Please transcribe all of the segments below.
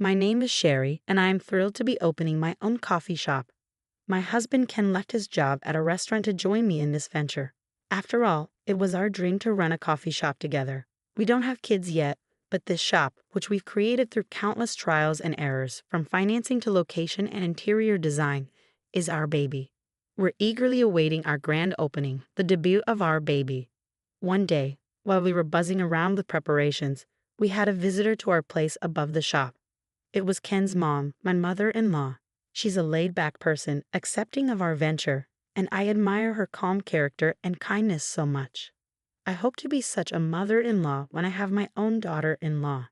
My name is Sherry, and I am thrilled to be opening my own coffee shop. My husband Ken left his job at a restaurant to join me in this venture. After all, it was our dream to run a coffee shop together. We don't have kids yet, but this shop, which we've created through countless trials and errors, from financing to location and interior design, is our baby. We're eagerly awaiting our grand opening, the debut of our baby. One day, while we were buzzing around with preparations, we had a visitor to our place above the shop. It was Ken's mom, my mother-in-law. She's a laid-back person, accepting of our venture, and I admire her calm character and kindness so much. I hope to be such a mother-in-law when I have my own daughter-in-law.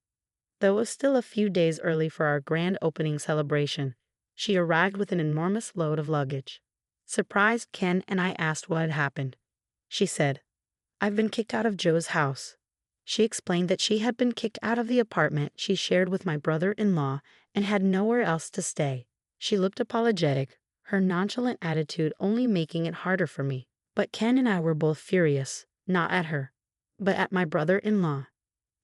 Though it was still a few days early for our grand opening celebration, she arrived with an enormous load of luggage. Surprised, Ken and I asked what had happened. She said, "I've been kicked out of Joe's house." She explained that she had been kicked out of the apartment she shared with my brother-in-law and had nowhere else to stay. She looked apologetic, her nonchalant attitude only making it harder for me. But Ken and I were both furious, not at her, but at my brother-in-law.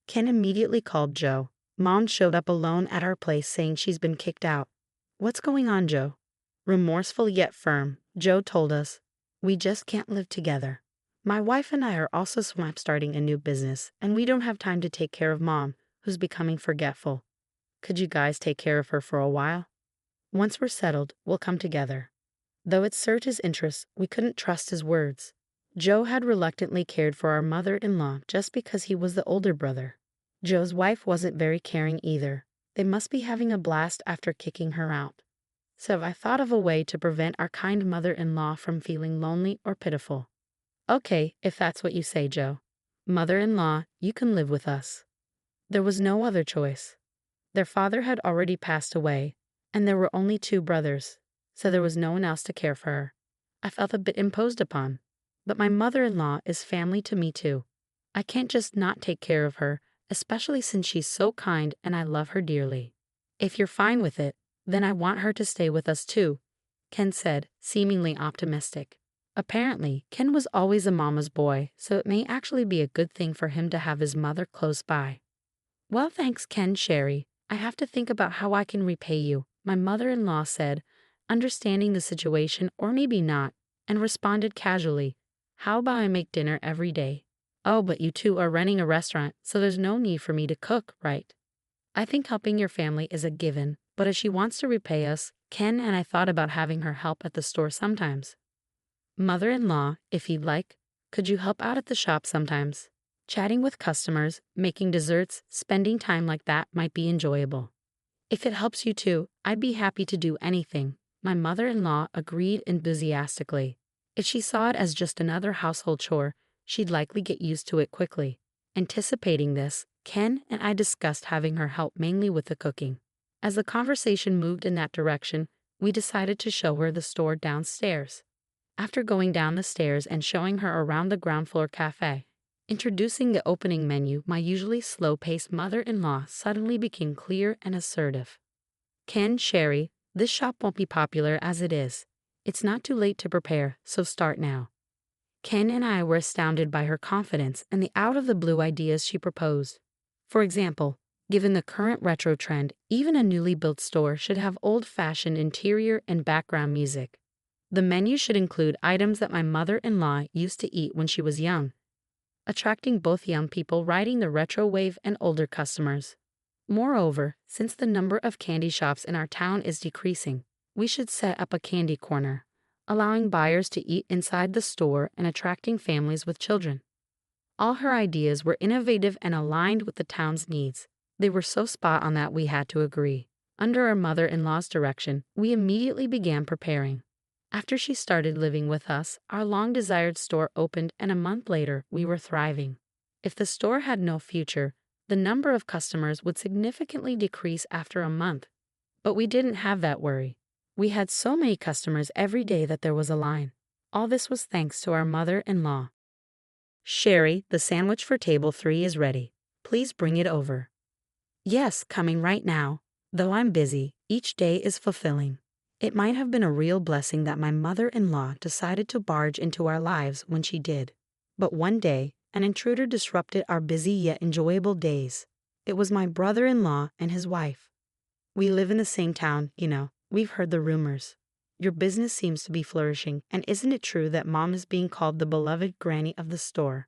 Ken immediately called Joe. Mom showed up alone at our place saying she's been kicked out. "What's going on, Joe?" Remorseful yet firm, Joe told us, "We just can't live together. My wife and I are also starting a new business, and we don't have time to take care of Mom, who's becoming forgetful. Could you guys take care of her for a while? Once we're settled, we'll come together." Though it served his interests, we couldn't trust his words. Joe had reluctantly cared for our mother-in-law just because he was the older brother. Joe's wife wasn't very caring either. They must be having a blast after kicking her out. So I thought of a way to prevent our kind mother-in-law from feeling lonely or pitiful. "Okay, if that's what you say, Joe. Mother-in-law, you can live with us." There was no other choice. Their father had already passed away, and there were only two brothers, so there was no one else to care for her. I felt a bit imposed upon, but my mother-in-law is family to me too. I can't just not take care of her, especially since she's so kind and I love her dearly. "If you're fine with it, then I want her to stay with us too," Ken said, seemingly optimistic. Apparently, Ken was always a mama's boy, so it may actually be a good thing for him to have his mother close by. "Well, thanks, Ken, Sherry. I have to think about how I can repay you," my mother-in-law said, understanding the situation, or maybe not, and responded casually, "How about I make dinner every day?" "Oh, but you two are running a restaurant, so there's no need for me to cook, right?" "I think helping your family is a given, but if she wants to repay us, Ken and I thought about having her help at the store sometimes." "Mother-in-law, if you'd like, could you help out at the shop sometimes? Chatting with customers, making desserts, spending time like that might be enjoyable." "If it helps you too, I'd be happy to do anything," my mother-in-law agreed enthusiastically. If she saw it as just another household chore, she'd likely get used to it quickly. Anticipating this, Ken and I discussed having her help mainly with the cooking. As the conversation moved in that direction, we decided to show her the store downstairs. After going down the stairs and showing her around the ground floor cafe, introducing the opening menu, my usually slow-paced mother-in-law suddenly became clear and assertive. "Ken, Sherry, this shop won't be popular as it is. It's not too late to prepare, so start now." Ken and I were astounded by her confidence and the out-of-the-blue ideas she proposed. For example, given the current retro trend, even a newly built store should have old-fashioned interior and background music. The menu should include items that my mother-in-law used to eat when she was young, attracting both young people riding the retro wave and older customers. Moreover, since the number of candy shops in our town is decreasing, we should set up a candy corner, allowing buyers to eat inside the store and attracting families with children. All her ideas were innovative and aligned with the town's needs. They were so spot on that we had to agree. Under our mother-in-law's direction, we immediately began preparing. After she started living with us, our long-desired store opened, and a month later, we were thriving. If the store had no future, the number of customers would significantly decrease after a month. But we didn't have that worry. We had so many customers every day that there was a line. All this was thanks to our mother-in-law. "Sherry, the sandwich for table 3 is ready. Please bring it over." "Yes, coming right now. Though I'm busy, each day is fulfilling." It might have been a real blessing that my mother-in-law decided to barge into our lives when she did. But one day, an intruder disrupted our busy yet enjoyable days. It was my brother-in-law and his wife. We live in the same town, We've heard the rumors. Your business seems to be flourishing, and isn't it true that Mom is being called the beloved granny of the store?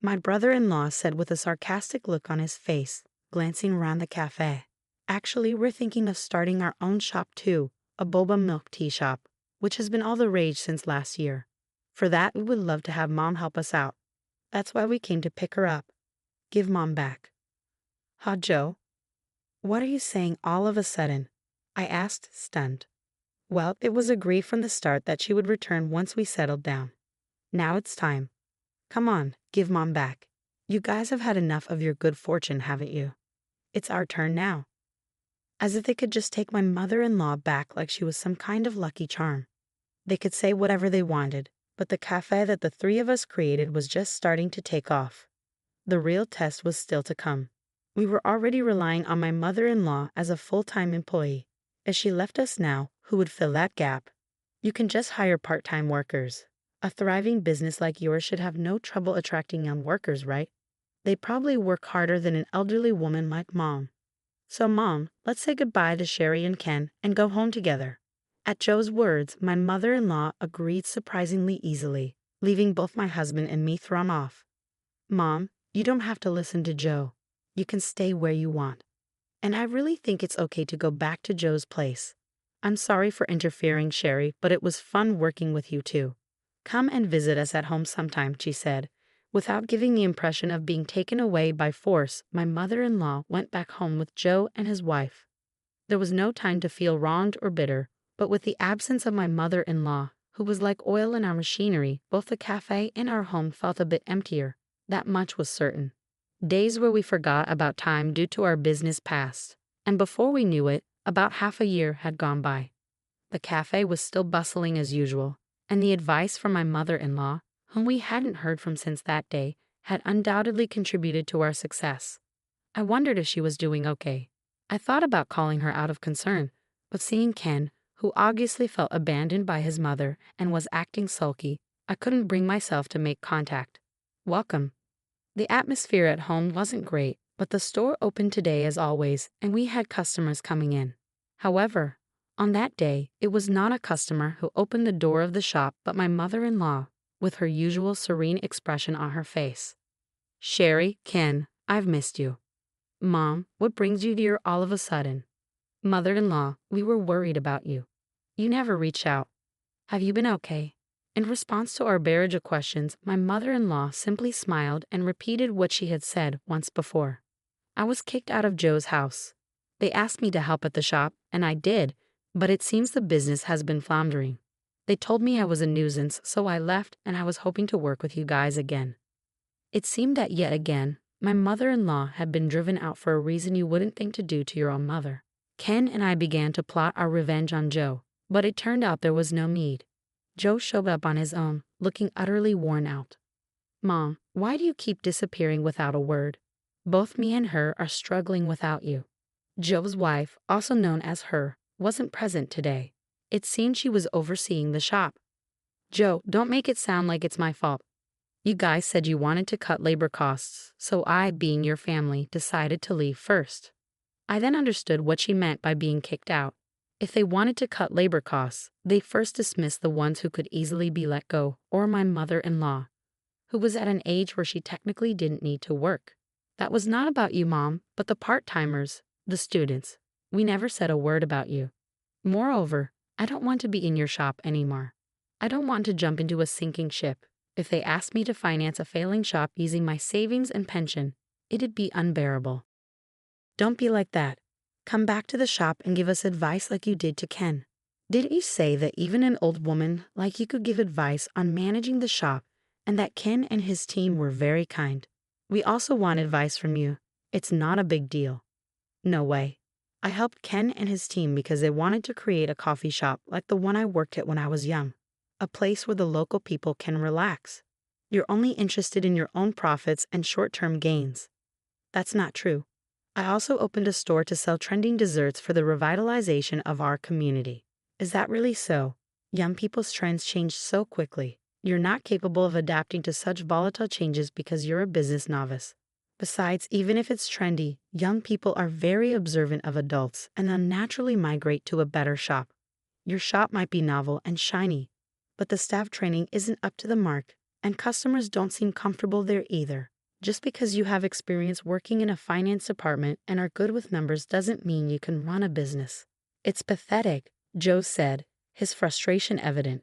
My brother-in-law said with a sarcastic look on his face, glancing around the cafe. Actually, we're thinking of starting our own shop too, a boba milk tea shop, which has been all the rage since last year. For that, we would love to have Mom help us out. That's why we came to pick her up. Give Mom back. Ha, Joe? What are you saying all of a sudden? I asked, stunned. Well, it was agreed from the start that she would return once we settled down. Now it's time. Come on, give Mom back. You guys have had enough of your good fortune, haven't you? It's our turn now. As if they could just take my mother-in-law back like she was some kind of lucky charm. They could say whatever they wanted, but the cafe that the three of us created was just starting to take off. The real test was still to come. We were already relying on my mother-in-law as a full-time employee. If she left us now, who would fill that gap? You can just hire part-time workers. A thriving business like yours should have no trouble attracting young workers, right? They probably work harder than an elderly woman like Mom. So Mom, let's say goodbye to Sherry and Ken and go home together. At Joe's words, my mother-in-law agreed surprisingly easily, leaving both my husband and me thrown off. Mom, you don't have to listen to Joe. You can stay where you want. And I really think it's okay to go back to Joe's place. I'm sorry for interfering, Sherry, but it was fun working with you too. Come and visit us at home sometime, she said. Without giving the impression of being taken away by force, my mother-in-law went back home with Joe and his wife. There was no time to feel wronged or bitter, but with the absence of my mother-in-law, who was like oil in our machinery, both the cafe and our home felt a bit emptier. That much was certain. Days where we forgot about time due to our business passed, and before we knew it, about half a year had gone by. The cafe was still bustling as usual, and the advice from my mother-in-law, whom we hadn't heard from since that day, had undoubtedly contributed to our success. I wondered if she was doing okay. I thought about calling her out of concern, but seeing Ken, who obviously felt abandoned by his mother and was acting sulky, I couldn't bring myself to make contact. Welcome. The atmosphere at home wasn't great, but the store opened today as always, and we had customers coming in. However, on that day, it was not a customer who opened the door of the shop but my mother-in-law, with her usual serene expression on her face. Sherry, Ken, I've missed you. Mom, what brings you here all of a sudden? Mother-in-law, we were worried about you. You never reach out. Have you been okay? In response to our barrage of questions, my mother-in-law simply smiled and repeated what she had said once before. I was kicked out of Joe's house. They asked me to help at the shop, and I did, but it seems the business has been floundering. They told me I was a nuisance, so I left and I was hoping to work with you guys again. It seemed that yet again, my mother-in-law had been driven out for a reason you wouldn't think to do to your own mother. Ken and I began to plot our revenge on Joe, but it turned out there was no need. Joe showed up on his own, looking utterly worn out. Mom, why do you keep disappearing without a word? Both me and her are struggling without you. Joe's wife, also known as her, wasn't present today. It seemed she was overseeing the shop. Joe, don't make it sound like it's my fault. You guys said you wanted to cut labor costs, so I, being your family, decided to leave first. I then understood what she meant by being kicked out. If they wanted to cut labor costs, they first dismissed the ones who could easily be let go, or my mother-in-law, who was at an age where she technically didn't need to work. That was not about you, Mom, but the part-timers, the students. We never said a word about you. Moreover, I don't want to be in your shop anymore. I don't want to jump into a sinking ship. If they asked me to finance a failing shop using my savings and pension, it'd be unbearable. Don't be like that. Come back to the shop and give us advice like you did to Ken. Didn't you say that even an old woman like you could give advice on managing the shop and that Ken and his team were very kind? We also want advice from you. It's not a big deal. No way. I helped Ken and his team because they wanted to create a coffee shop like the one I worked at when I was young. A place where the local people can relax. You're only interested in your own profits and short-term gains. That's not true. I also opened a store to sell trending desserts for the revitalization of our community. Is that really so? Young people's trends change so quickly. You're not capable of adapting to such volatile changes because you're a business novice. Besides, even if it's trendy, young people are very observant of adults and they'll naturally migrate to a better shop. Your shop might be novel and shiny, but the staff training isn't up to the mark, and customers don't seem comfortable there either. Just because you have experience working in a finance department and are good with numbers doesn't mean you can run a business. It's pathetic, Joe said, his frustration evident.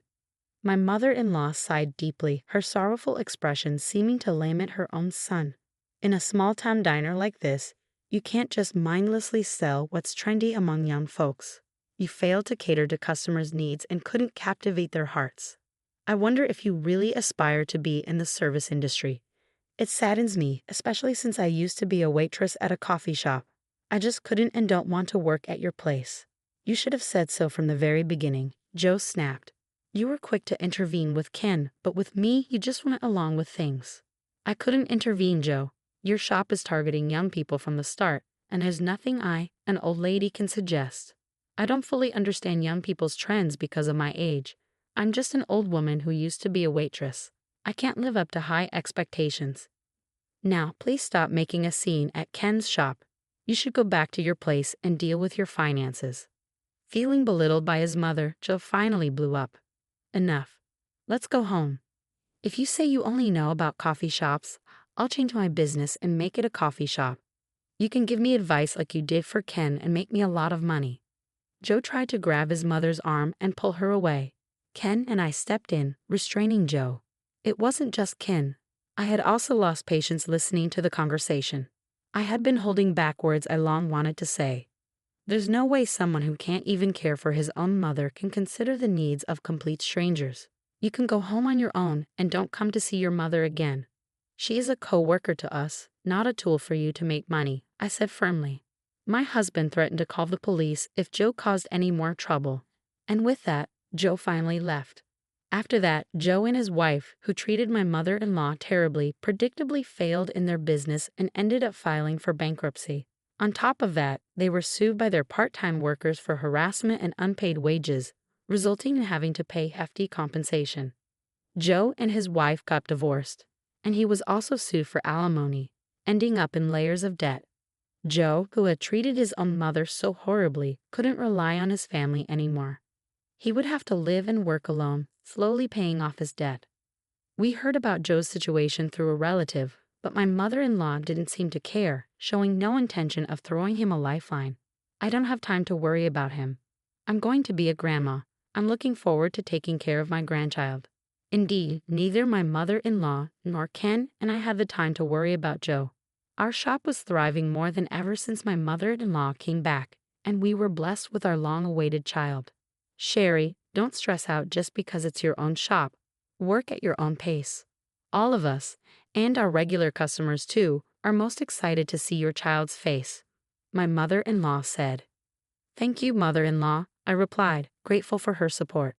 My mother-in-law sighed deeply, her sorrowful expression seeming to lament her own son. In a small-town diner like this, you can't just mindlessly sell what's trendy among young folks. You failed to cater to customers' needs and couldn't captivate their hearts. I wonder if you really aspire to be in the service industry. It saddens me, especially since I used to be a waitress at a coffee shop. I just couldn't and don't want to work at your place. You should have said so from the very beginning, Joe snapped. You were quick to intervene with Ken, but with me, you just went along with things. I couldn't intervene, Joe. Your shop is targeting young people from the start, and there's nothing I, an old lady, can suggest. I don't fully understand young people's trends because of my age. I'm just an old woman who used to be a waitress. I can't live up to high expectations. Now, please stop making a scene at Ken's shop. You should go back to your place and deal with your finances. Feeling belittled by his mother, Joe finally blew up. Enough. Let's go home. If you say you only know about coffee shops, I'll change my business and make it a coffee shop. You can give me advice like you did for Ken and make me a lot of money. Joe tried to grab his mother's arm and pull her away. Ken and I stepped in, restraining Joe. It wasn't just Ken. I had also lost patience listening to the conversation. I had been holding back words I long wanted to say. There's no way someone who can't even care for his own mother can consider the needs of complete strangers. You can go home on your own and don't come to see your mother again. She is a co-worker to us, not a tool for you to make money, I said firmly. My husband threatened to call the police if Joe caused any more trouble. And with that, Joe finally left. After that, Joe and his wife, who treated my mother-in-law terribly, predictably failed in their business and ended up filing for bankruptcy. On top of that, they were sued by their part-time workers for harassment and unpaid wages, resulting in having to pay hefty compensation. Joe and his wife got divorced, and he was also sued for alimony, ending up in layers of debt. Joe, who had treated his own mother so horribly, couldn't rely on his family anymore. He would have to live and work alone, slowly paying off his debt. We heard about Joe's situation through a relative, but my mother-in-law didn't seem to care, showing no intention of throwing him a lifeline. I don't have time to worry about him. I'm going to be a grandma. I'm looking forward to taking care of my grandchild. Indeed, neither my mother-in-law nor Ken and I had the time to worry about Joe. Our shop was thriving more than ever since my mother-in-law came back, and we were blessed with our long-awaited child. Sherry, don't stress out just because it's your own shop. Work at your own pace. All of us, and our regular customers too, are most excited to see your child's face, my mother-in-law said. Thank you, mother-in-law, I replied, grateful for her support.